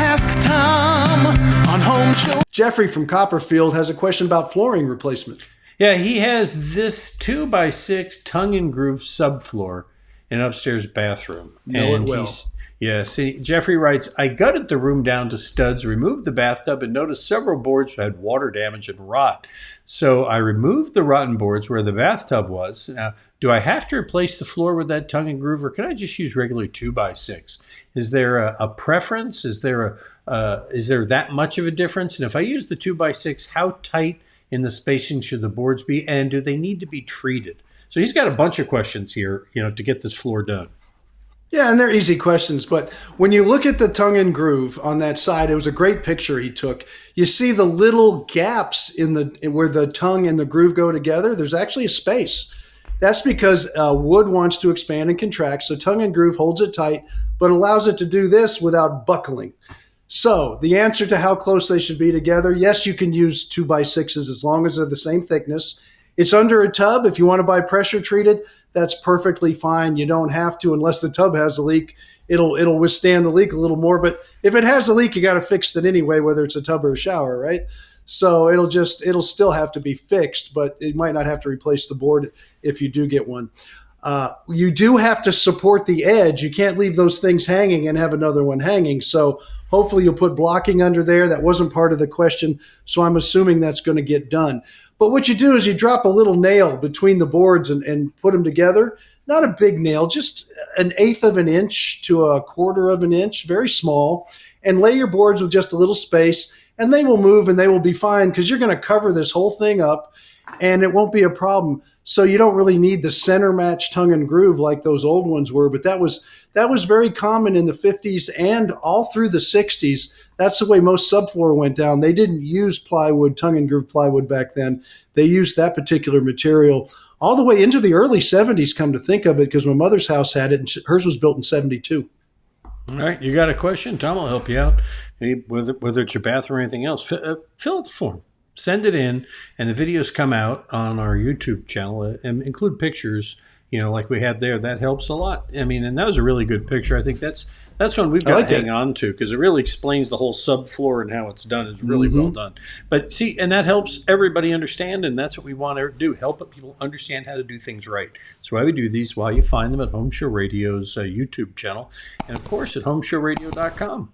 Ask Tom on Home Show. Jeffrey from Copperfield has a question about flooring replacement. Yeah, he has this 2x6 tongue and groove subfloor in an upstairs bathroom. Know it well. Jeffrey writes, I gutted the room down to studs, removed the bathtub, and noticed several boards had water damage and rot. So I removed the rotten boards where the bathtub was. Now, do I have to replace the floor with that tongue and groove, or can I just use regular 2x6? Is there a preference? Is there that much of a difference? And if I use the 2x6, how tight in the spacing should the boards be, and do they need to be treated? So he's got a bunch of questions here, to get this floor done. Yeah, and they're easy questions, but when you look at the tongue and groove on that side, it was a great picture he took. You see the little gaps where the tongue and the groove go together. There's actually a space. That's because wood wants to expand and contract, so tongue and groove holds it tight, but allows it to do this without buckling. So the answer to how close they should be together, yes, you can use 2x6s as long as they're the same thickness. It's under a tub. If you want to buy pressure treated, that's perfectly fine. You don't have to unless the tub has a leak. It'll withstand the leak a little more. But if it has a leak, you got to fix it anyway, whether it's a tub or a shower, right? So it'll still have to be fixed, but it might not have to replace the board if you do get one. You do have to support the edge. You can't leave those things hanging and have another one hanging. So hopefully you'll put blocking under there. That wasn't part of the question, so I'm assuming that's going to get done. But what you do is you drop a little nail between the boards and put them together. Not a big nail, just 1/8 of an inch to 1/4 of an inch, very small, and lay your boards with just a little space, and they will move and they will be fine because you're going to cover this whole thing up and it won't be a problem. So you don't really need the center match tongue and groove like those old ones were, but that was very common in the 50s and all through the 60s. That's the way most subfloor went down. They didn't use plywood, tongue and groove plywood back then. They used that particular material all the way into the early 70s, come to think of it, because my mother's house had it, and hers was built in 72. All right, you got a question? Tom will help you out, whether it's your bathroom or anything else. Fill out the form. Send it in, and the videos come out on our YouTube channel and include pictures, like we had there. That helps a lot. I mean, and that was a really good picture. I think that's one we've got to hang on to because it really explains the whole subfloor and how it's done. It's really well done. But see, and that helps everybody understand, and that's what we want to do, help people understand how to do things right. So why we do these, why you find them at Home Show Radio's YouTube channel, and of course at HomeShowRadio.com.